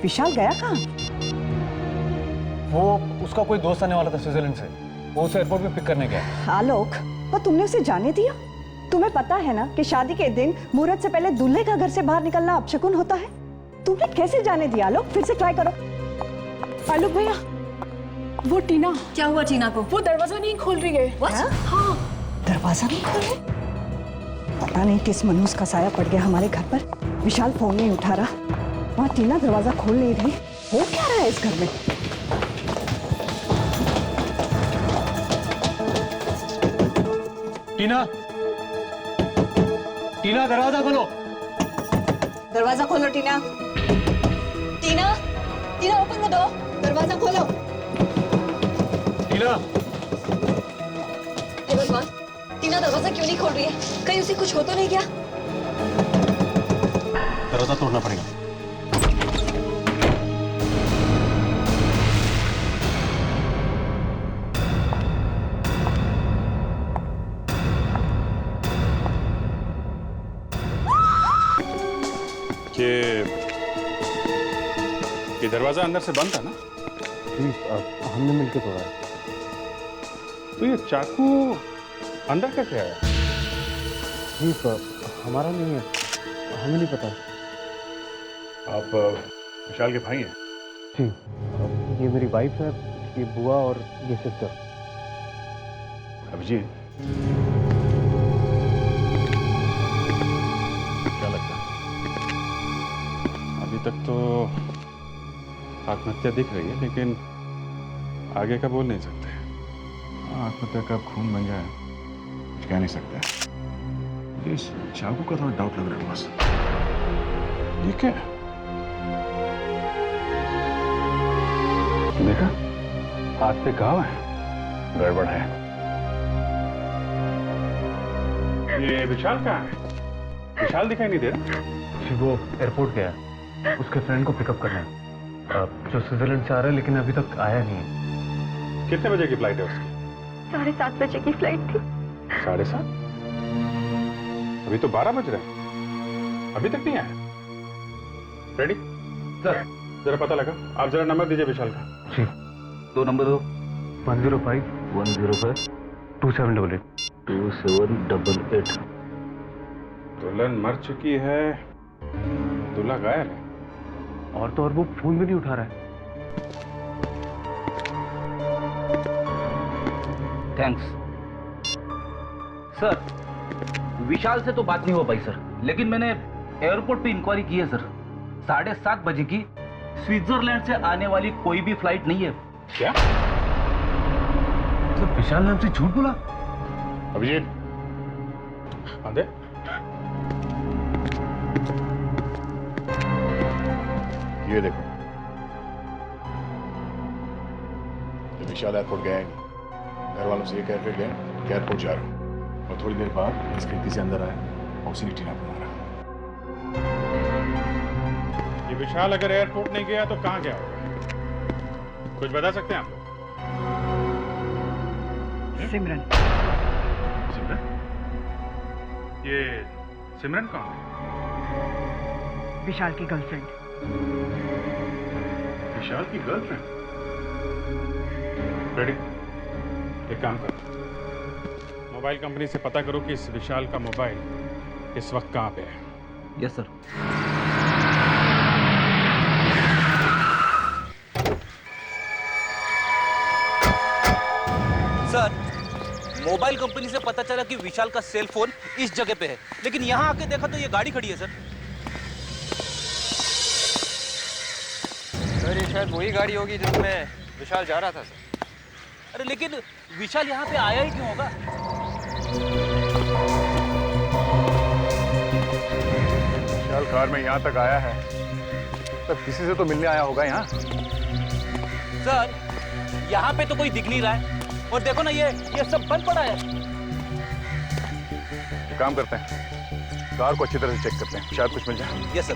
विशाल गया कहाँ? वो उसका कोई दोस्त आने वाला था स्विट्जरलैंड से, वो उसे एयरपोर्ट पे पिक करने गया। आलोक, और तुमने उसे जाने दिया? तुम्हें पता है ना कि शादी के दिन मुहूर्त से पहले दूल्हे का घर से बाहर निकलना अपशकुन होता है। तुमने कैसे जाने दिया आलोक? फिर से ट्राई करो। आलोक भैया, वो टीना। क्या हुआ टीना को? वो दरवाजा नहीं खोल रही है। हाँ, दरवाजा नहीं खोल रही? पता नहीं किस मनहूस का साया पड़ गया हमारे घर पर। विशाल फोन नहीं उठा रहा, वहाँ टीना दरवाजा खोल नहीं रही। हो क्या रहा है इस घर में? टीना, टीना दरवाजा खोलो। दरवाजा खोलो टीना। टीना, टीना ओपन द डोर। दरवाजा खोलो। टीना, हे भगवान, टीना दरवाजा क्यों नहीं खोल रही है? कहीं उसे कुछ हो तो नहीं क्या? दरवाजा तोड़ना पड़ेगा। ये दरवाजा अंदर से बंद था ना? जी, हमने मिलकर तोड़ा है। तो ये चाकू अंदर कैसे आया? जी, हमारा नहीं है, हमें नहीं पता। आप विशाल के भाई हैं? जी, ये मेरी वाइफ है, ये बुआ और ये सिस्टर। अभिजीत, क्या लगता है? अभी तक तो आत्महत्या दिख रही है, लेकिन आगे का बोल नहीं सकते। आत्महत्या कब खून बन जाए कुछ कह नहीं सकते। मुझे इस चाकू का थोड़ा डाउट लग रहा है बस। ये क्या है? देखा, हाथ पे घाव है, गड़बड़ है। ये विशाल कहाँ है? विशाल दिखाई नहीं दे रहा। जी, वो एयरपोर्ट गया है, उसके फ्रेंड को पिकअप करना है, जो स्विट्जरलैंड से आ रहा है, लेकिन अभी तक आया नहीं है। कितने बजे की फ्लाइट है उसकी? 7:30 बजे की फ्लाइट थी। 7:30? अभी तो 12 बज रहे हैं, अभी तक नहीं आया। रेडी सर, जरा पता लगा। आप जरा नंबर दीजिए विशाल का। जी, 2 नंबर दो। 105 105 2788। 2788। दुल्हन मर चुकी है, दूल्हा गायब है। और तो और वो फोन भी नहीं उठा रहा है। Thanks sir. विशाल से तो बात नहीं हो पाई सर, लेकिन मैंने एयरपोर्ट पे इंक्वायरी की है सर। 7:30 बजे की स्विट्जरलैंड से आने वाली कोई भी फ्लाइट नहीं है। क्या? तो विशाल ने हमसे झूठ बोला? अभिजीत, आंदे। ये देखो, ये विशाल एयरपोर्ट गया ही नहीं। घर वालों से ये कह के गए कि एयरपोर्ट जा रहा हूँ, और थोड़ी देर बाद इस खिड़की से अंदर आया और उसी ने टीना को मारा। ये विशाल अगर एयरपोर्ट नहीं गया तो कहाँ गया होगा? कुछ बता सकते हैं आप लोग? सिमरन। सिमरन? ये सिमरन कौन है? विशाल की गर्लफ्रेंड। विशाल की गर्लफ्रेंड? रेडी, एक काम करो, मोबाइल कंपनी से पता करो कि इस विशाल का मोबाइल इस वक्त कहाँ पे है। Yes sir. Sir, mobile company से पता चला कि विशाल का सेल फोन इस जगह पे है, लेकिन यहाँ आके देखा तो ये गाड़ी खड़ी है सर। सर, ये शायद वही गाड़ी होगी जिसमें विशाल जा रहा था सर। अरे लेकिन विशाल यहाँ पे आया ही क्यों होगा? विशाल कार में यहाँ तक आया है, तब किसी से तो मिलने आया होगा यहाँ। सर, यहाँ पे तो कोई दिख नहीं रहा है, और देखो ना ये सब बंद पड़ा है। एक काम करते हैं, कार को अच्छी तरह से चेक करते हैं, शायद कुछ मिल जाए। Yes sir.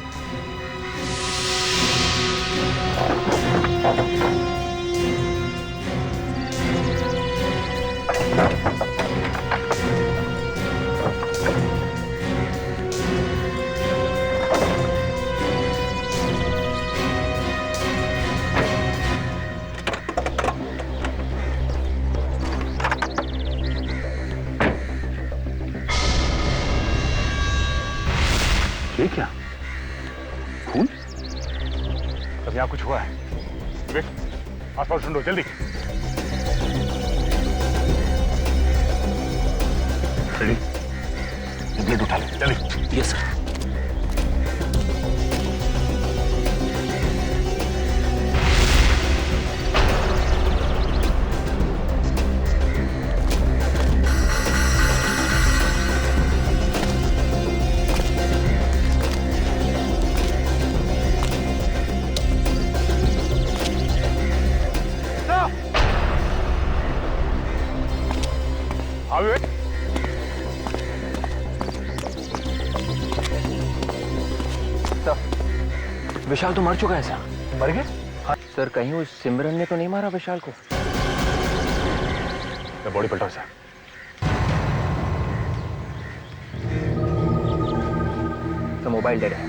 ये क्या? खून? तब यहाँ कुछ हुआ है। विवेक, आसपास ढूंढो जल्दी। रेडी? ये ब्लेड उठा लो जल्दी। Yes sir. हाँ विवेक। विशाल तो मर चुका है सर। मर गए? हाँ सर, कहीं उस सिमरन ने तो नहीं मारा विशाल को? बॉडी पलटाओ सर। तो मोबाइल डेड है।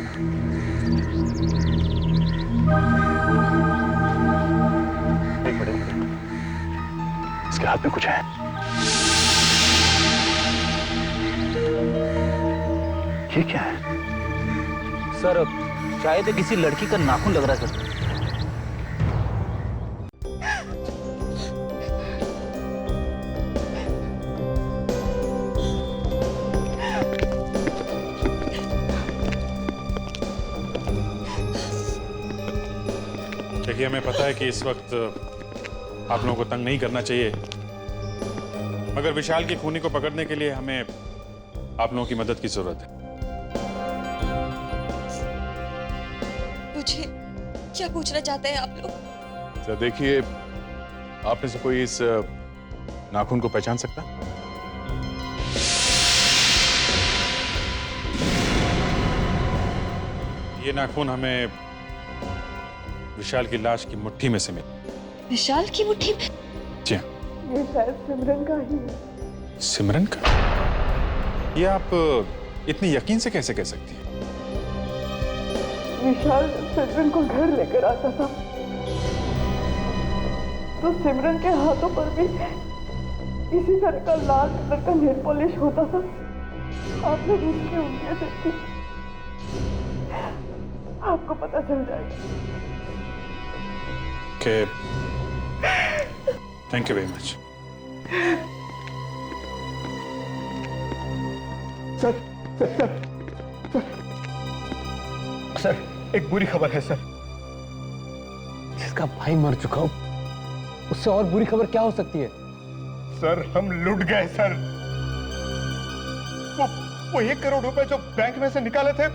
एक मिनट, इसके हाथ में कुछ है। ये क्या है? सर शायद ये किसी लड़की का नाखून लग रहा है सर। देखिए, हमें पता है कि इस वक्त आप लोगों को तंग नहीं करना चाहिए, मगर विशाल की खूनी को पकड़ने के लिए हमें आप लोगों की मदद की जरूरत है। मुझे क्या पूछना चाहते हैं आप लोग? सर देखिए, आप में से कोई इस नाखून को पहचान सकता? ये नाखून हमें विशाल की लाश की मुट्ठी में से मिला। विशाल की मुट्ठी में? जी हाँ। ये शायद सिमरन का ही है। सिमरन का? ये आप इतनी यकीन से कैसे कह सकती हैं? विशाल सिमरन को घर लेकर आता था तो सिमरन के हाथों पर भी इसी तरह का लाल कलर का नेल पॉलिश होता था। आप लोग उसकी उंगलियां देखी, आपको पता चल जाएगा। Okay. Thank you very much. Sir, एक बुरी खबर है सर। जिसका भाई मर चुका हो, उससे और बुरी खबर क्या हो सकती है? सर, हम लुट गए सर। वो 1 करोड़ रुपए जो बैंक में से निकाले थे,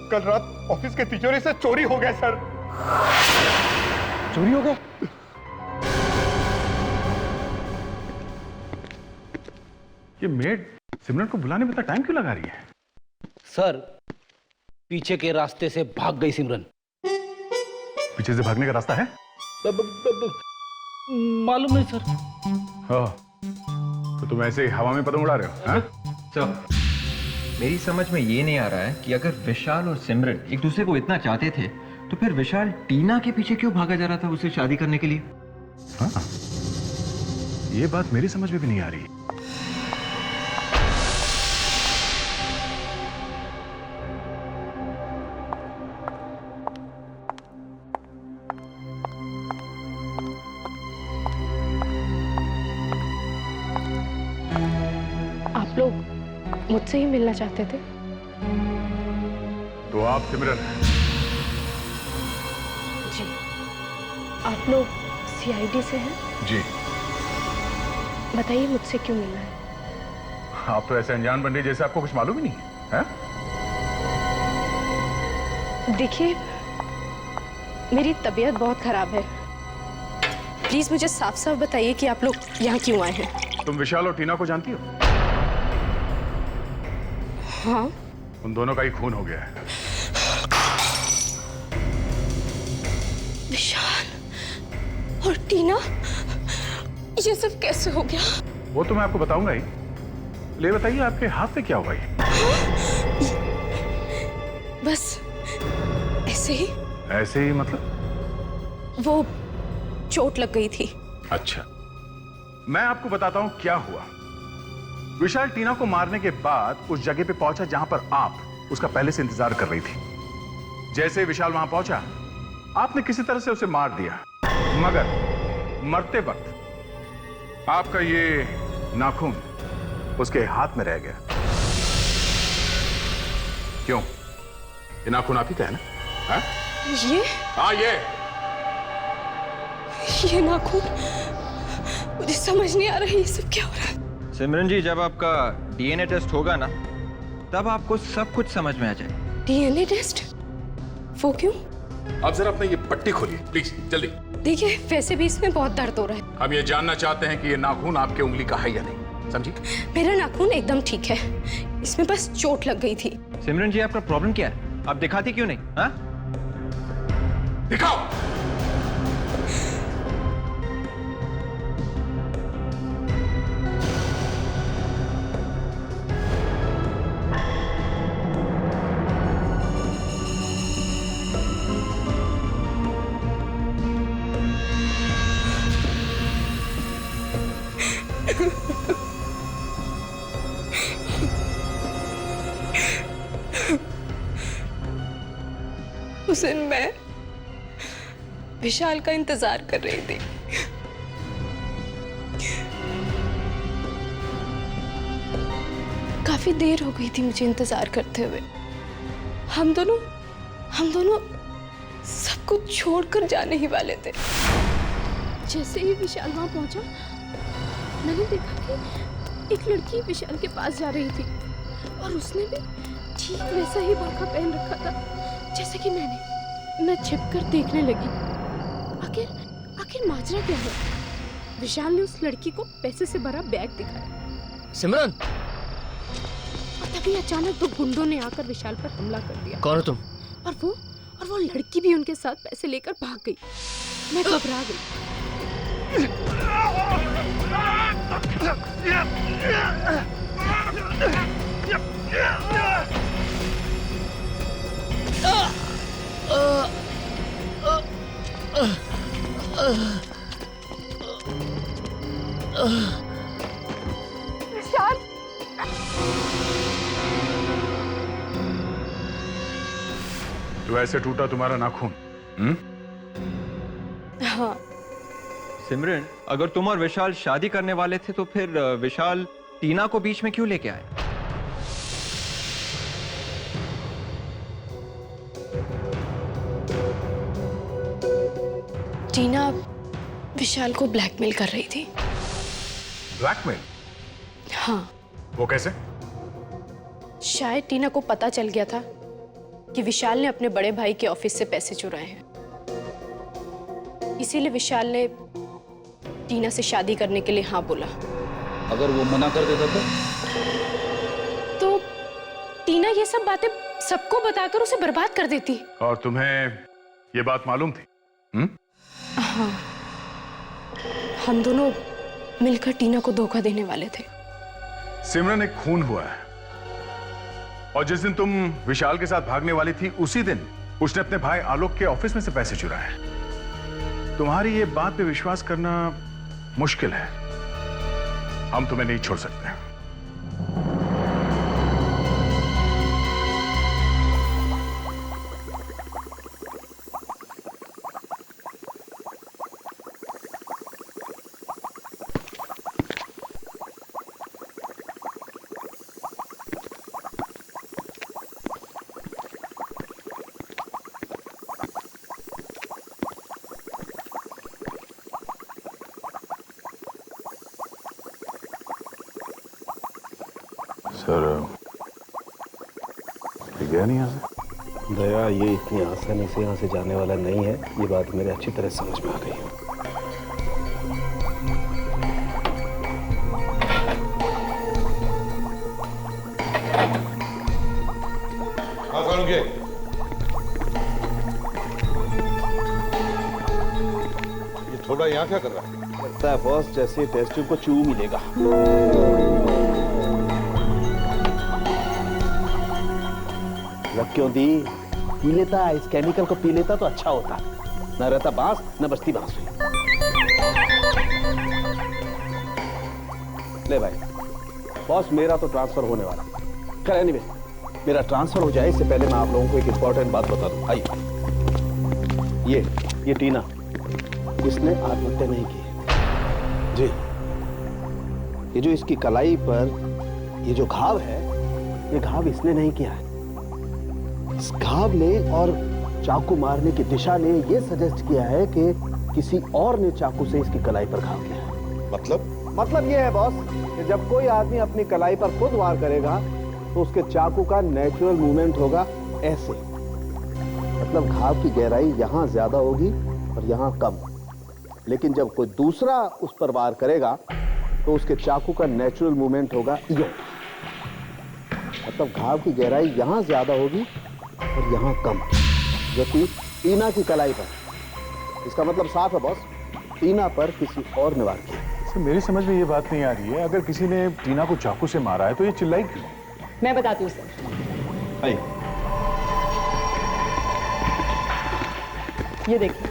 कल रात ऑफिस के तिजोरी से चोरी हो गए सर। चोरी हो गए? ये मेड सिमरन को बुलाने में इतना टाइम क्यों लगा रही है? सर पीछे के रास्ते से भाग गई सिमरन। पीछे से भागने का रास्ता है? मालूम नहीं सर। हाँ, तो तुम ऐसे ही हवा में पतंग उड़ा रहे हो? हाँ? सर, मेरी समझ में ये नहीं आ रहा है कि अगर विशाल और सिमरन एक दूसरे को इतना चाहते थे तो फिर विशाल टीना के पीछे क्यों भागा जा रहा था उससे शादी करने के लिए? हाँ, ये बात मेरी समझ में भी नहीं आ रही। आप लोग मुझसे ही मिलना चाहते थे? तो आप सिमरन हैं? जी। आप लोग सीआईडी से हैं? जी। बताइए मुझसे क्यों मिलना है? आप तो ऐसे अनजान बन रही जैसे आपको कुछ मालूम ही नहीं है, हैं? देखिए, मेरी तबीयत बहुत खराब है। प्लीज मुझे साफ साफ बताइए कि आप लोग यहाँ क्यों आए हैं? तुम विशाल और टीना को जानती हो? हाँ। उन दोनों का ही खून हो गया है। विशाल और टीना, ये सब कैसे हो गया? वो तो मैं आपको बताऊंगा ही। ले बताइए, आपके हाथ से क्या हुआ ये? बस ऐसे ही। ऐसे ही मतलब? वो चोट लग गई थी। अच्छा, मैं आपको बताता हूं क्या हुआ। विशाल टीना को मारने के बाद उस जगह पे पहुंचा जहां पर आप उसका पहले से इंतजार कर रही थी। जैसे ही विशाल वहां पहुंचा, आपने किसी तरह से उसे मार दिया, मगर मरते वक्त आपका ये नाखून उसके हाथ में रह गया। क्यों? ये नाखून आप ही का है ना? हाँ? ये हाँ, ये नाखून, मुझे समझ नहीं आ रहा है ये सब क्या हो रहा है। सिमरन जी, जब आपका डीएनए टेस्ट होगा ना, तब आपको सब कुछ समझ में आ जाए। DNA test? वो क्यों? आप जरा अपने ये पट्टी खोलिए प्लीज, जल्दी। देखिए, वैसे भी इसमें बहुत दर्द हो रहा है। हम ये जानना चाहते हैं कि ये नाखून आपके उंगली का है या नहीं, समझी? मेरा नाखून एकदम ठीक है, इसमें बस चोट लग गई थी। सिमरन जी, आपका प्रॉब्लम क्या है? आप दिखाती क्यों नहीं? हाँ? दिखाओ। उस दिन मैं विशाल का इंतजार कर रही थी। काफी देर हो गई थी मुझे इंतजार करते हुए। हम दोनों सब कुछ छोड़कर जाने ही वाले थे। जैसे ही विशाल वहां पहुंचा, मैंने देखा कि एक लड़की विशाल के पास जा रही थी और उसने भी ठीक वैसा ही बुर्का पहन रखा था जैसे कि मैं छिपकर देखने लगी। आखिर माजरा क्या है? विशाल ने उस लड़की को पैसे से भरा बैग दिखाया। सिमरन, और तभी अचानक दो गुंडों ने आकर विशाल पर हमला कर दिया। कौन हो तुम? और वो लड़की भी उनके साथ पैसे लेकर भाग गई। मैं घबरा गई। विशाल, तो ऐसे टूटा तुम्हारा नाखून? हाँ। सिमरन, अगर तुम और विशाल शादी करने वाले थे तो फिर विशाल टीना को बीच में क्यों लेके आए? टीना विशाल को ब्लैकमेल कर रही थी। ब्लैकमेल? हाँ। वो कैसे? शायद टीना को पता चल गया था कि विशाल ने अपने बड़े भाई के ऑफिस से पैसे चुराए हैं। इसीलिए विशाल ने टीना से शादी करने के लिए हाँ बोला। अगर वो मना कर देता तो टीना ये सब बातें सबको बताकर उसे बर्बाद कर देती। और तुम्हें ये बात मालूम थी? हाँ, हम दोनों मिलकर टीना को धोखा देने वाले थे। सिमरन, एक खून हुआ है और जिस दिन तुम विशाल के साथ भागने वाली थी, उसी दिन उसने अपने भाई आलोक के ऑफिस में से पैसे चुराए। तुम्हारी ये बात पे विश्वास करना मुश्किल है। हम तुम्हें नहीं छोड़ सकते। सर, गया नहीं यहाँ से? दया, ये इतनी आसानी से यहाँ से जाने वाला नहीं है। ये बात मेरे अच्छी तरह समझ में आ गई है। ये थोड़ा यहाँ क्या कर रहा है? लगता है बॉस, जैसे टेस्ट ट्यूब को चू मिलेगा। लग क्यों दी? पी लेता, इस केमिकल को पी लेता तो अच्छा होता। न रहता बांस, न बचती बांसुरी। ले भाई, बॉस मेरा तो ट्रांसफर होने वाला। कर एनीवे, मेरा ट्रांसफर हो जाए इससे पहले मैं आप लोगों को एक इंपॉर्टेंट बात बता दूं। आइए, ये टीना, इसने आत्महत्या नहीं की है। जी, ये जो इसकी कलाई पर ये जो घाव है, ये घाव इसने नहीं किया है। इस घाव ने और चाकू मारने की दिशा ने ये सजेस्ट किया है कि किसी और ने चाकू से इसकी कलाई पर घाव किया है। मतलब ये है बॉस कि जब कोई आदमी अपनी कलाई पर खुद वार करेगा तो उसके चाकू का नेचुरल मूवमेंट होगा ऐसे, मतलब घाव की गहराई यहां ज्यादा होगी और यहां कम। लेकिन जब कोई दूसरा उस पर वार करेगा तो उसके चाकू का नेचुरल मूवमेंट होगा यूं, मतलब घाव की गहराई यहां ज्यादा होगी और यहां कम, जबकि टीना की कलाई पर। इसका मतलब साफ है बॉस, टीना पर किसी और ने वार किया। सर, मेरी समझ में ये बात नहीं आ रही है, अगर किसी ने टीना को चाकू से मारा है तो ये चिल्लाई क्यों? मैं बताती हूँ सर। आइए, ये देखिए,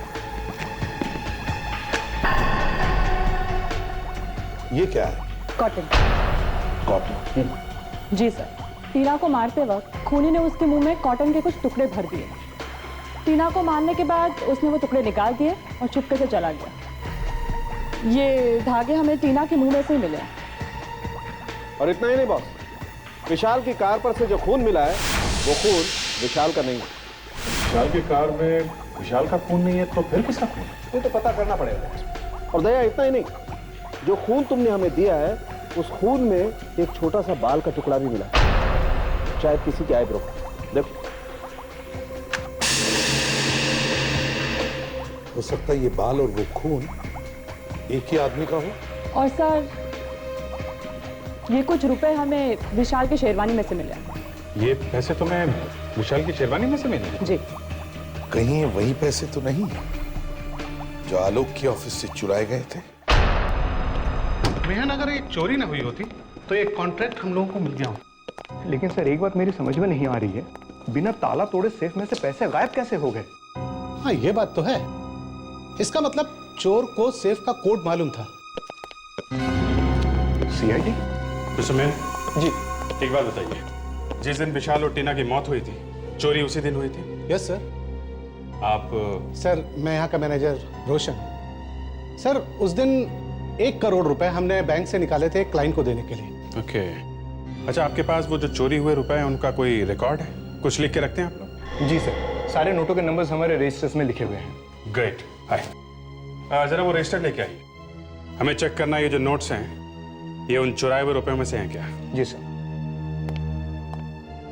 ये क्या है? कॉटन। कॉटन। जी सर। टीना को मारते वक्त खूनी ने उसके मुंह में कॉटन के कुछ टुकड़े भर दिए। टीना को मारने के बाद उसने वो टुकड़े निकाल दिए और चुपके से चला गया। ये धागे हमें टीना के मुंह में से ही मिले। और इतना ही नहीं बॉस, विशाल की कार पर से जो खून मिला है वो खून विशाल का नहीं है। विशाल की कार में विशाल का खून नहीं है तो फिर किसका खून है? ये तो पता करना पड़ेगा। और दया, इतना ही नहीं, जो खून तुमने हमें दिया है उस खून में एक छोटा सा बाल का टुकड़ा भी मिला, शायद किसी के आईब्रो। देखो, हो सकता है ये बाल और वो खून एक ही आदमी का हो। और सर, ये कुछ रुपए हमें विशाल की शेरवानी में से मिले। ये पैसे तुम्हें विशाल की शेरवानी में से मिले? जी। कहीं ये वही पैसे तो नहीं जो आलोक के ऑफिस से चुराए गए थे? मेहन, अगर ये चोरी ना हुई होती तो एक कॉन्ट्रैक्ट हम लोगों को मिल गया होता। लेकिन सर, एक बात मेरी समझ में नहीं आ रही है, बिना ताला तोड़े सेफ में से पैसे गायब कैसे हो गए? हाँ, ये बात तो है। इसका मतलब चोर को सेफ का कोड मालूम था। सीआईडी? मिस्टर मेहन जी, एक बात बताइए, जिस दिन विशाल और टीना की मौत हुई थी, चोरी उसी दिन हुई थी? Yes sir. आप? सर, मैं यहाँ का मैनेजर रोशन। सर, उस दिन 1 करोड़ रुपए हमने बैंक से निकाले थे क्लाइंट को देने के लिए। ओके। अच्छा, आपके पास वो जो चोरी हुए रुपए हैं उनका कोई रिकॉर्ड है? कुछ लिख के रखते हैं आप लोग? जी सर, सारे नोटों के नंबर्स हमारे रजिस्टर्स में लिखे हुए हैं। ग्रेट। हाय, जरा वो रजिस्टर लेके आइए, हमें चेक करना है ये जो नोट्स हैं ये उन चुराए हुए रुपयों में से हैं क्या? जी सर।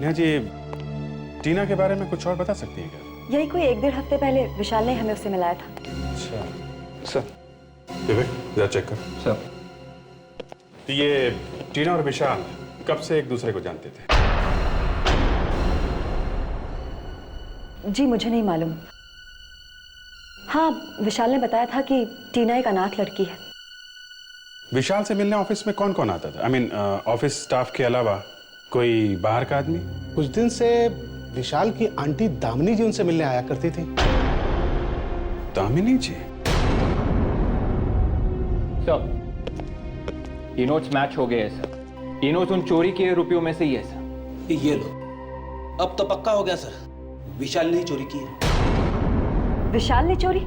नेहा जी, टीना के बारे में कुछ और बता सकती हैं क्या? यही कोई 1-1.5 हफ्ते पहले विशाल ने हमें उससे मिलाया था। अच्छा सर। विवेक, जरा चेक कर। सर, ये टीना और विशाल कब से एक दूसरे को जानते थे? जी, मुझे नहीं मालूम। हाँ, विशाल ने बताया था कि टीना एक अनाथ लड़की है। विशाल से मिलने ऑफिस में कौन कौन आता था? आई मीन ऑफिस स्टाफ के अलावा कोई बाहर का आदमी? कुछ दिन से विशाल की आंटी दामिनी जी उनसे मिलने आया करती थी। दामिनी जी? सर, ये नोट्स मैच हो गए हैं सर। ये नोट्स उन चोरी किए रुपयों में से ही है सर। ये लो, अब तो पक्का हो गया सर, विशाल ने ही चोरी की है। विशाल ने चोरी?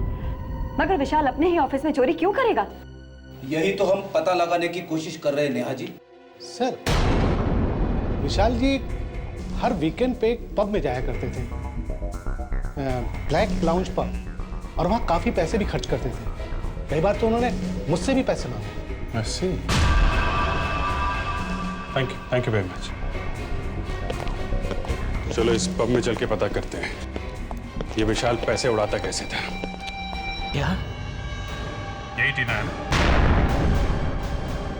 मगर विशाल अपने ही ऑफिस में चोरी क्यों करेगा? यही तो हम पता लगाने की कोशिश कर रहे हैं नेहा जी। सर, विशाल जी हर वीकेंड पे एक पब में जाया करते थे, ब्लैक लाउंज पब, और वहाँ काफी पैसे भी खर्च करते थे। कई बार तो उन्होंने मुझसे भी पैसे मांगे। ऐसे? Thank you very much. चलो इस पब में चल के पता करते हैं ये विशाल पैसे उड़ाता कैसे था। क्या? यही टीना है ना?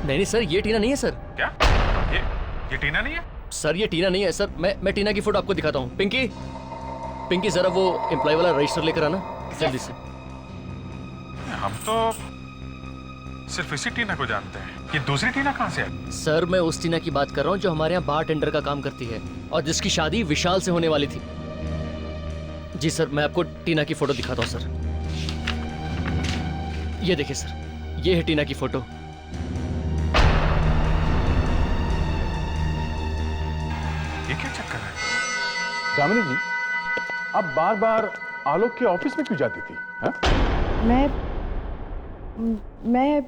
नहीं सर, ये टीना नहीं है सर। क्या? ये टीना नहीं है? सर, ये टीना नहीं है सर। मैं टीना की फोटो आपको दिखाता हूँ। पिंकी जरा वो एम्प्लॉय वाला रजिस्टर लेकर आना जल्दी से। हम तो सिर्फ इसी टीना को जानते हैं, ये दूसरी टीना कहाँ से आई? सर, मैं उस टीना की बात कर रहा हूँ जो हमारे यहाँ बार टेंडर का काम करती है और जिसकी शादी विशाल से होने वाली थी। जी सर, मैं आपको टीना की फोटो दिखाता हूँ सर। ये देखिए सर, ये है टीना की फोटो। ये क्या चक्कर है? दामिनी जी, आप बार बार आलोक के ऑफिस में क्यों जाती थी? हा? मैं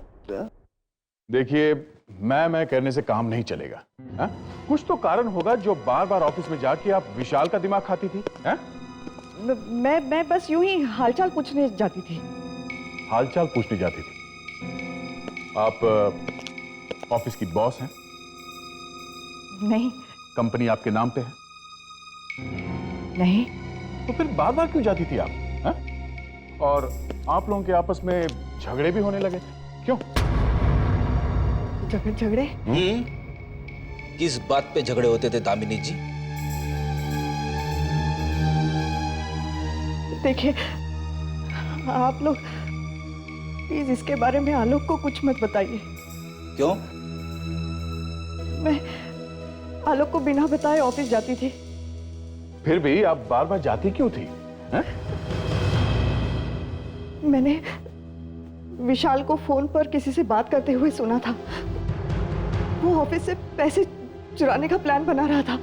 देखिए, मैं कहने से काम नहीं चलेगा। हा? कुछ तो कारण होगा जो बार बार ऑफिस में जाके आप विशाल का दिमाग खाती थी। हा? मैं बस यूं ही हालचाल पूछने जाती थी। हालचाल पूछने जाती थी? आप ऑफिस की बॉस हैं? नहीं। कंपनी आपके नाम पे है? नहीं। तो फिर बार बार क्यों जाती थी आप? हा? और आप लोगों के आपस में झगड़े भी होने लगे, क्यों? झगड़े? किस बात पे झगड़े होते थे दामिनी जी? देखिए, आप लोग प्लीज इसके बारे में आलोक को कुछ मत बताइए। क्यों? मैं आलोक को बिना बताए ऑफिस जाती थी। फिर भी आप बार बार जाती क्यों थी? हा? मैंने विशाल को फोन पर किसी से बात करते हुए सुना था। वो ऑफिस से पैसे चुराने का प्लान बना रहा था।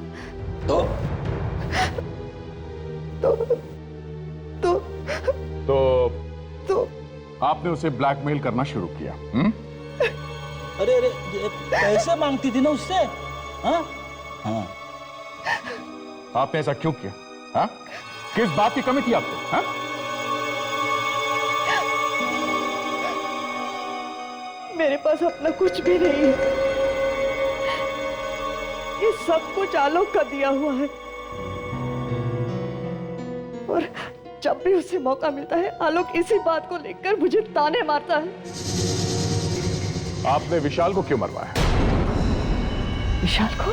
तो आपने उसे ब्लैकमेल करना शुरू किया? अरे पैसे मांगती थी ना उससे। हाँ? हाँ। आपने ऐसा क्यों किया? हा? किस बात की कमी थी आपको? हा? मेरे पास अपना कुछ भी नहीं है। ये सब कुछ आलोक का दिया हुआ है। और जब भी उसे मौका मिलता है, आलोक इसी बात को लेकर मुझे ताने मारता है। आपने विशाल को क्यों मरवाया? विशाल को?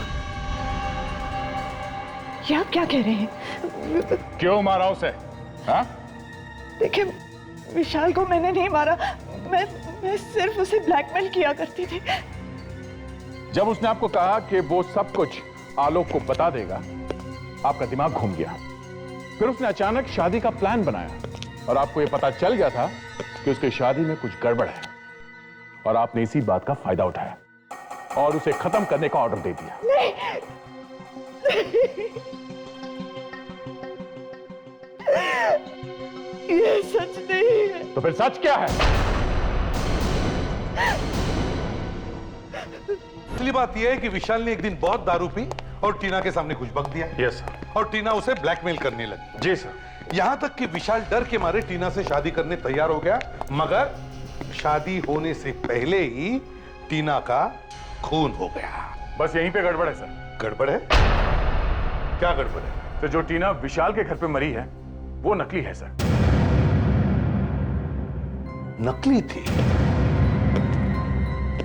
ये आप क्या कह रहे हैं? क्यों मारा उसे? हा? देखिए, विशाल को मैंने नहीं मारा। मैं सिर्फ उसे ब्लैकमेल किया करती थी। जब उसने आपको कहा कि वो सब कुछ आलोक को बता देगा, आपका दिमाग घूम गया। फिर उसने अचानक शादी का प्लान बनाया और आपको यह पता चल गया था कि उसकी शादी में कुछ गड़बड़ है, और आपने इसी बात का फायदा उठाया और उसे खत्म करने का ऑर्डर दे दिया। नहीं। ये सच नहीं है। तो फिर सच क्या है? असली बात यह है कि विशाल ने एक दिन बहुत दारू पी और टीना के सामने कुछ बक दिया। Yes sir. और टीना उसे ब्लैकमेल करने लगी। जी सर। यहां तक कि विशाल डर के मारे टीना से शादी करने तैयार हो गया, मगर शादी होने से पहले ही टीना का खून हो गया। बस यहीं पे गड़बड़ है सर। गड़बड़ है? क्या गड़बड़ है? तो जो टीना विशाल के घर पे मरी है, वो नकली है सर। नकली थी?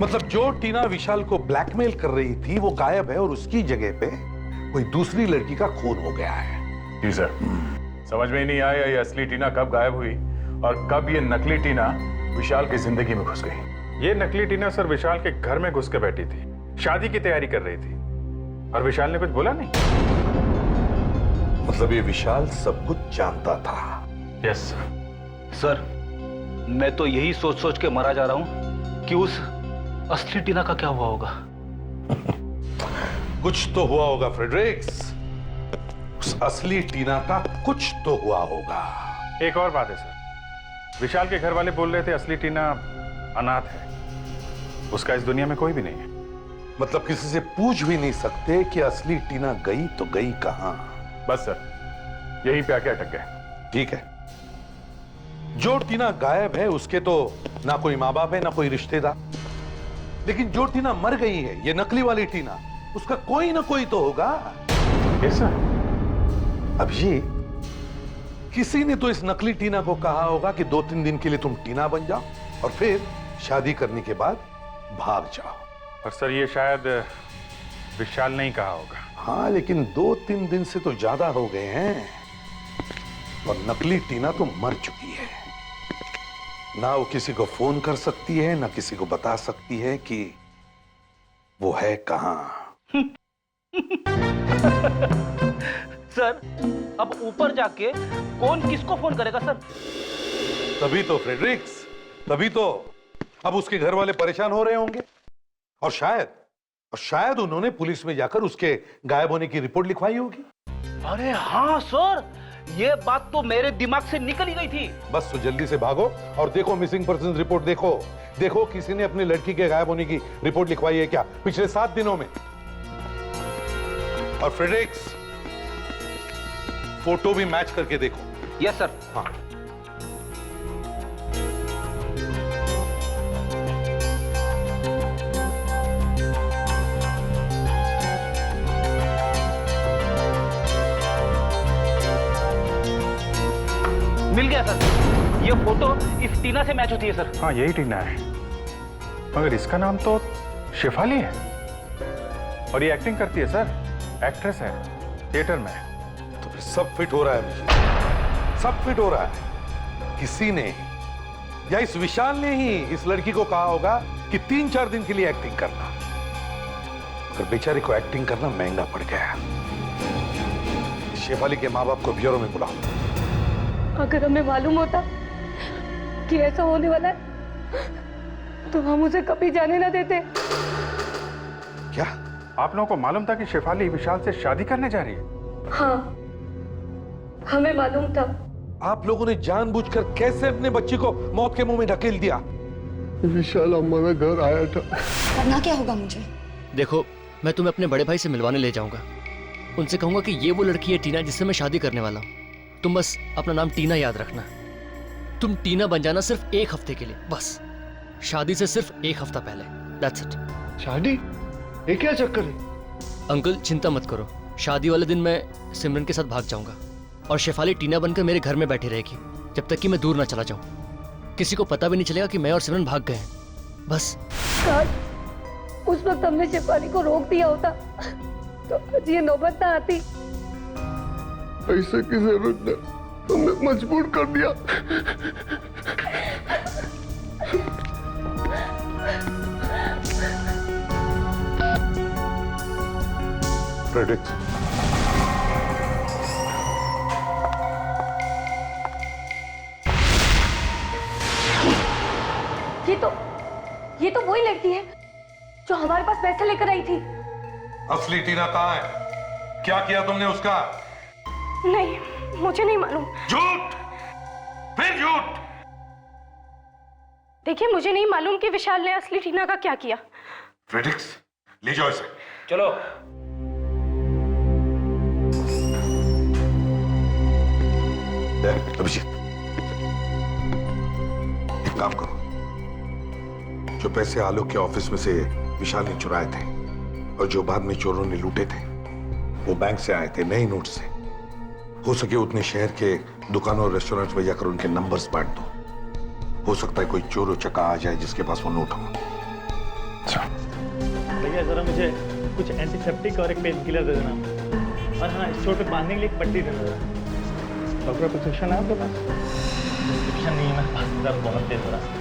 मतलब जो टीना विशाल को ब्लैकमेल कर रही थी वो गायब है और उसकी जगह पे कोई दूसरी लड़की का खून हो गया है। जी सर। समझ में ही नहीं आया ये असली टीना कब गायब हुई और कब ये नकली टीना विशाल की जिंदगी में घुस गई। ये नकली टीना सर विशाल के घर में घुस के बैठी थी, शादी की तैयारी कर रही थी, और विशाल ने कुछ बोला नहीं। मतलब ये विशाल सब कुछ जानता था? Yes sir. सर, मैं तो यही सोच सोच के मरा जा रहा हूं कि उस असली टीना का क्या हुआ होगा। कुछ तो हुआ होगा फ्रेडरिक्स। उस असली टीना का कुछ तो हुआ होगा। एक और बात है सर, विशाल के घर वाले बोल रहे थे असली टीना अनाथ है, उसका इस दुनिया में कोई भी नहीं है। मतलब किसी से पूछ भी नहीं सकते कि असली टीना गई तो गई कहां? बस सर, यहीं पे आके अटक गए। ठीक है, जो टीना गायब है उसके तो ना कोई माँ बाप है ना कोई रिश्तेदार, लेकिन जो टीना मर गई है, ये नकली वाली टीना, उसका कोई ना कोई तो होगा। Yes sir. अब ये किसी ने तो इस नकली टीना को कहा होगा कि 2-3 दिन के लिए तुम टीना बन जाओ और फिर शादी करने के बाद भाग जाओ। और सर ये शायद विशाल ने ही कहा होगा। हाँ, लेकिन 2-3 दिन से तो ज्यादा हो गए हैं और नकली टीना तो मर चुकी है। ना वो किसी को फोन कर सकती है, ना किसी को बता सकती है कि वो है कहां। सर, अब ऊपर जाके कौन किसको फोन करेगा सर? तभी तो फ्रेडरिक्स, तभी तो अब उसके घर वाले परेशान हो रहे होंगे और शायद और शायद उन्होंने पुलिस में जाकर उसके गायब होने की रिपोर्ट लिखवाई होगी। अरे हाँ सर, ये बात तो मेरे दिमाग से निकल ही गई थी। बस तो जल्दी से भागो और देखो मिसिंग पर्सन रिपोर्ट देखो। देखो किसी ने अपनी लड़की के गायब होने की रिपोर्ट लिखवाई है क्या पिछले 7 दिनों में। और फ्रेडरिक्स, फोटो भी मैच करके देखो। Yes sir. हाँ। मिल गया सर, ये फोटो इस टीना से मैच होती है सर। हाँ यही टीना है, मगर इसका नाम तो शेफाली है और ये एक्टिंग करती है सर, एक्ट्रेस है थिएटर में। तो फिर सब फिट हो रहा है मुझे, सब फिट हो रहा है। किसी ने या इस विशाल ने ही इस लड़की को कहा होगा कि 3-4 दिन के लिए एक्टिंग करना, मगर बेचारी को एक्टिंग करना महंगा पड़ गया। शेफाली के माँ बाप को ब्यूरो में बुलाओ। अगर हमें मालूम होता कि ऐसा होने वाला है तो हम उसे कभी जाने ना देते। क्या आप लोगों को मालूम था कि शेफाली विशाल से शादी करने जा रही है? हाँ, हमें मालूम था। आप लोगों ने जानबूझकर कैसे अपने बच्ची को मौत के मुंह में ढकेल दिया? विशाल हमारा घर आया था। करना क्या होगा मुझे? देखो, मैं तुम्हें अपने बड़े भाई से मिलवाने ले जाऊंगा। उनसे कहूंगा कि ये वो लड़की है टीना जिससे मैं शादी करने वाला हूँ। तुम बस अपना नाम टीना याद रखना। तुम टीना बन जाना सिर्फ 1 हफ्ते के लिए, बस शादी से सिर्फ 1 हफ्ता पहले। That's it. शादी? ये क्या चक्कर है? अंकल चिंता मत करो, शादी वाले दिन मैं सिमरन के साथ भाग जाऊंगा और शेफाली टीना बनकर मेरे घर में बैठी रहेगी जब तक कि मैं दूर ना चला जाऊं। किसी को पता भी नहीं चलेगा कि मैं और सिमरन भाग गए हैं। बस काश उस वक्त हमने शेफाली को रोक दिया होता तो आज ये नौबत ना आती। ऐसे की जरूरत ने हमें मजबूर कर दिया। फ्रेडरिक्स, ये तो वही लड़की है जो हमारे पास पैसे लेकर आई थी। असली टीना कहाँ है? क्या किया तुमने उसका? नहीं, मुझे नहीं मालूम। झूठ, फिर झूठ। देखिए, मुझे नहीं मालूम कि विशाल ने असली टीना का क्या किया। फ्रेडरिक्स, ले जाओ इसे। चलो। अभिजीत, एक काम करो, जो पैसे आलोक के ऑफिस में से विशाल ने चुराए थे और जो बाद में चोरों ने लूटे थे वो बैंक से आए थे, नए नोट से। हो सके उतने शहर के दुकानों और रेस्टोरेंट्स में जाकर उनके नंबर्स बांट दो। हो सकता है कोई चोर चक्का आ जाए जिसके पास वो नोट हो। भैया जरा मुझे कुछ एंटीसेप्टिक और एक पेन किलर दे देना, और हाँ, इस चोट पे बांधने के लिए एक पट्टी दे देना। डॉक्टर प्रिस्क्रिप्शन है आपके पास? प्रिस्क्रिप्शन नहीं है मेरे पास, दर्द बहुत तेज हो रहा है।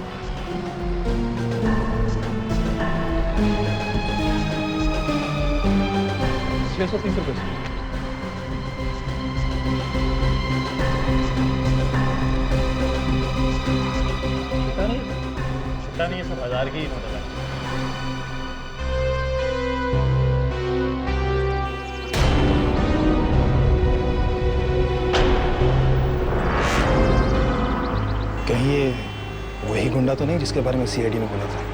630 रुपये। छुट्टा नहीं है, सब 1000 की ही नोट है। कहीं ये वही गुंडा तो नहीं जिसके बारे में सीआईडी ने बोला था?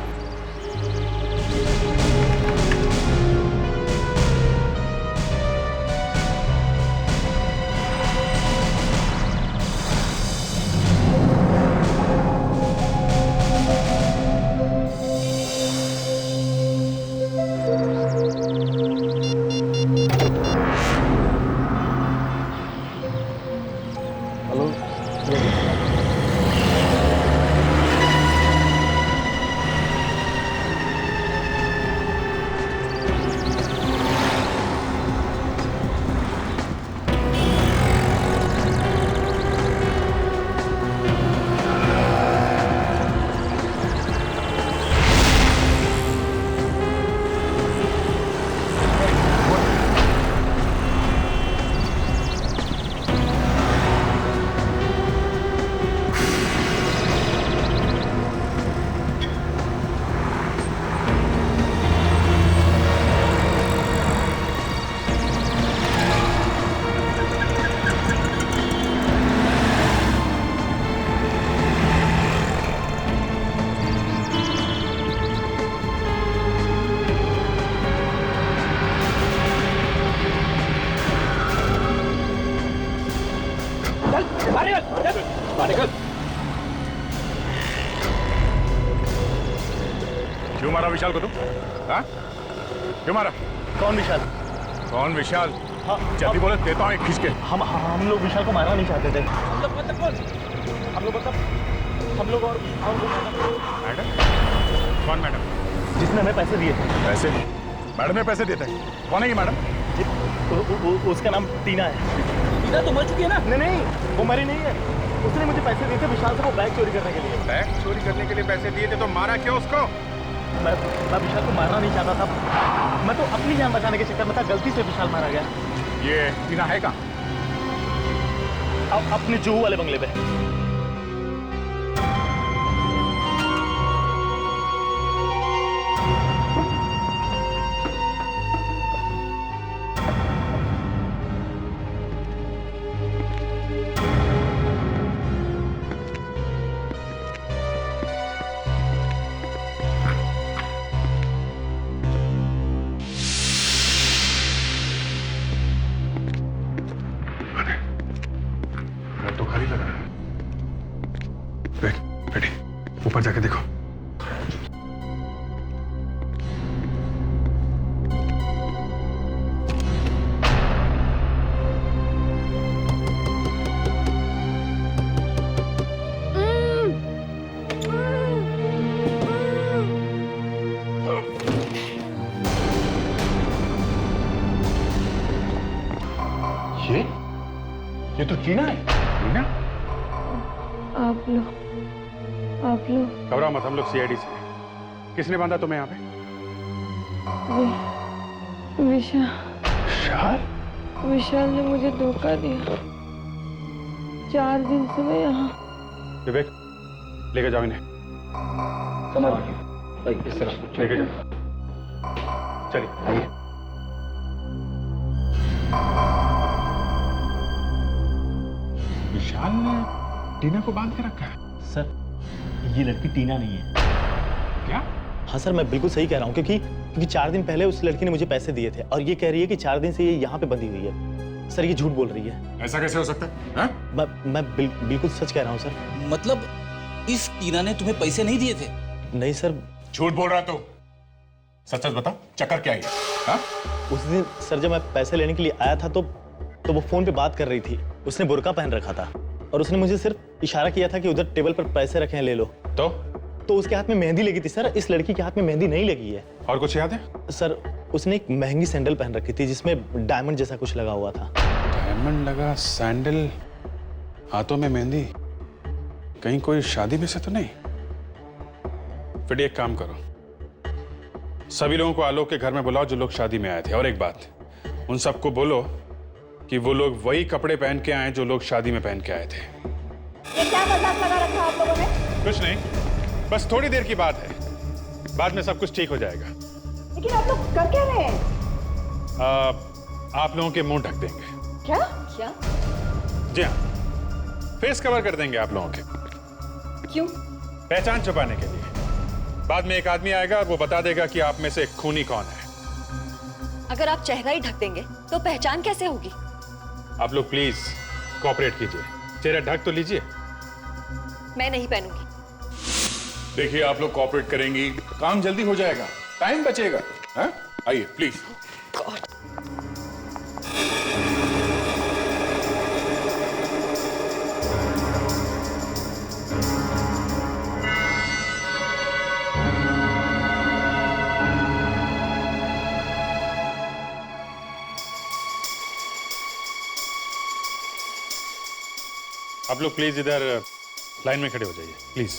क्यों मारा विशाल को तुम? हाँ? क्यों मारा? कौन विशाल? कौन विशाल? हाँ, जल्दी बोले, देता हूँ एक खींच के। हम लोग विशाल को मारना नहीं चाहते थे। हम लोग और मैडम? कौन मैडम? जिसने हमें पैसे दिए थे। पैसे? मैडम ने पैसे दिए थे? कौन है ये मैडम? उसका नाम टीना है। टीना तो मर चुकी है ना? नहीं, वो मरी नहीं है। उसने मुझे पैसे दिए थे विशाल से वो बैग चोरी करने के लिए। बैग चोरी करने के लिए पैसे दिए थे तो मारा क्यों उसको? मैं विशाल को मारना नहीं चाहता था। मैं तो अपनी जान बचाने के चक्कर में था, गलती से विशाल मारा गया। ये टीना है कहाँ? अब अपने जुहू वाले बंगले पे। तो खाली लग रहा है। बेटी, ऊपर जाके देखो। ये तो टीना है। टीना? आप लोग घबराओ मत, हम लोग सीआईडी से हैं। किसने बांधा तुम्हें यहाँ पे? विशाल ने मुझे धोखा दिया। 4 दिन से मैं यहाँ। विवेक, लेके जाओ इन्हें। इस तरह लेके जाओ। चलिए आइए। विशाल ने टीना को बांध के रखा है। सर, ये लड़की टीना नहीं है। क्या? हाँ सर, मैं बिल्कुल सही कह रहा हूँ क्योंकि 4 दिन पहले उस लड़की ने मुझे पैसे दिए थे और ये कह रही है कि 4 दिन से ये यहाँ पे बंधी हुई है। सर, ये झूठ बोल रही है। ऐसा कैसे हो सकता है? हाँ? मैं बिल्कुल सच कह रहा हूँ सर। मतलब इस टीना ने तुम्हें पैसे नहीं दिए थे? नहीं सर। झूठ बोल रहा तो सच सच बता, चक्कर क्या है? हाँ? उस दिन सर जब मैं पैसे लेने के लिए आया था तो वो फोन पे बात कर रही थी। उसने बुर्का पहन रखा था और उसने मुझे सिर्फ इशारा किया था कि उधर टेबल पर पैसे रखे हैं, ले लो। तो उसके हाथ में मेहंदी लगी थी सर। इस लड़की के हाथ में मेहंदी नहीं लगी है। और कुछ याद है? सर, उसने एक महंगी सैंडल पहन रखी थी जिसमें डायमंड जैसा कुछ लगा हुआ था। डायमंड लगा सैंडल, हाथों में मेहंदी। कहीं कोई शादी में से तो नहीं? फिर एक काम करो, सभी लोगों को आलोक के घर में बुलाओ जो लोग शादी में आए थे। और एक बात, उन सबको बोलो कि वो लोग वही कपड़े पहन के आए जो लोग शादी में पहन के आए थे। ये क्या मजाक लगा रखा आप लोगों ने? कुछ नहीं, बस थोड़ी देर की बात है, बाद में सब कुछ ठीक हो जाएगा। लेकिन आप लोग कर क्या रहे हैं? आप लोगों के मुंह ढक देंगे। क्या? जी हाँ, फेस कवर कर देंगे आप लोगों के। क्यों? पहचान छुपाने के लिए। बाद में एक आदमी आएगा और वो बता देगा कि आप में से खूनी कौन है। अगर आप चेहरा ही ढक देंगे तो पहचान कैसे होगी? आप लोग प्लीज कोऑपरेट कीजिए, चेहरा ढक तो लीजिए। मैं नहीं पहनूंगी। देखिए, आप लोग कोऑपरेट करेंगी, काम जल्दी हो जाएगा, टाइम बचेगा। हाँ? आइए प्लीज। आप लोग प्लीज इधर लाइन में खड़े हो जाइए, प्लीज।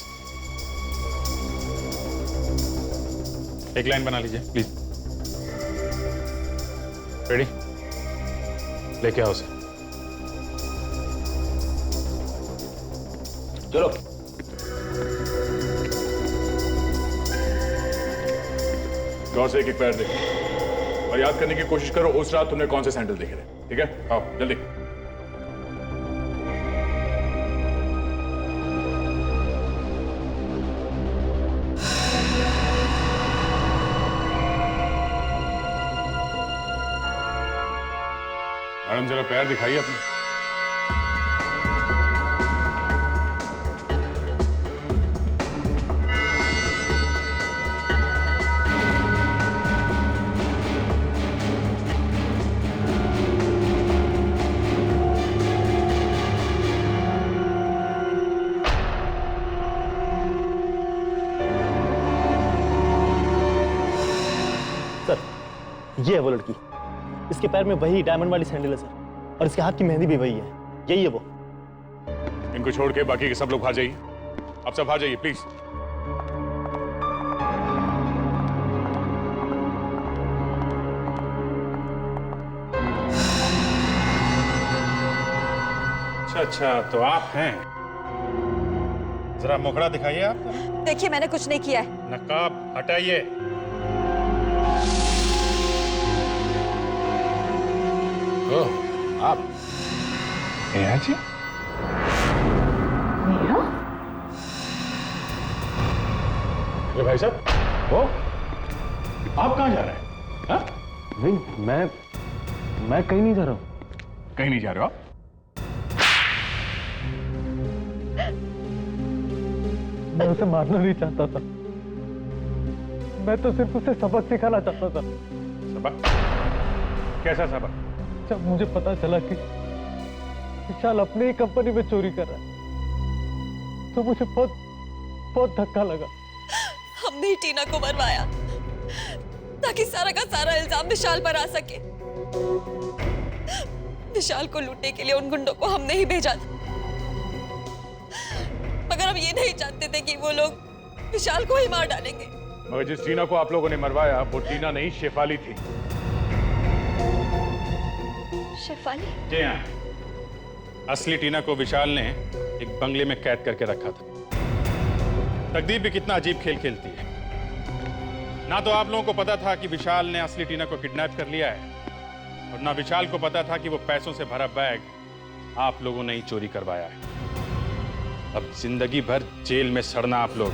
एक लाइन बना लीजिए प्लीज। रेडी? लेके आओ उसे। चलो। गौर से एक पैर देखो और याद करने की कोशिश करो उस रात तुमने कौन से सैंडल देखे थे। ठीक है, आओ जल्दी। मैडम जरा पैर दिखाइए अपने। ये है वो लड़की, इसके पैर में वही डायमंड वाली सैंडल है सर, और इसके हाथ की मेहंदी भी वही है, यही है वो। इनको छोड़ के बाकी के सब लोग बाहर जाइए, आप सब बाहर जाइए प्लीज। अच्छा, तो आप हैं। जरा मुखड़ा दिखाइए आप। देखिए मैंने कुछ नहीं किया है। नकाब हटाइए। ओह, आप नेहा जी? नेहा? अरे भाई साहब, वो आप कहाँ जा रहे हैं? हाँ? नहीं, मैं कहीं नहीं जा रहा हूँ। कहीं नहीं जा रहे हो आप? मैं उसे मारना नहीं चाहता था, मैं तो सिर्फ उसे सबक सिखाना चाहता था। सबक? कैसा सबक? जब मुझे पता चला कि विशाल अपनी ही कंपनी में चोरी कर रहा है, तो मुझे बहुत बहुत धक्का लगा। हमने ही टीना को मरवाया ताकि सारा का सारा इल्जाम विशाल पर आ सके। विशाल को लूटने के लिए उन गुंडों को हमने ही भेजा था, मगर हम ये नहीं जानते थे कि वो लोग विशाल को ही मार डालेंगे। मगर जिस टीना को आप लोगों ने मरवाया वो टीना नहीं, शेफाली थी। शेफाली? जी हाँ, असली टीना को विशाल ने एक बंगले में कैद करके रखा था। तकदीर भी कितना अजीब खेल खेलती है। ना तो आप लोगों को पता था कि विशाल ने असली टीना को किडनैप कर लिया है, और ना विशाल को पता था कि वो पैसों से भरा बैग आप लोगों ने ही चोरी करवाया है। अब जिंदगी भर जेल में सड़ना आप लोग।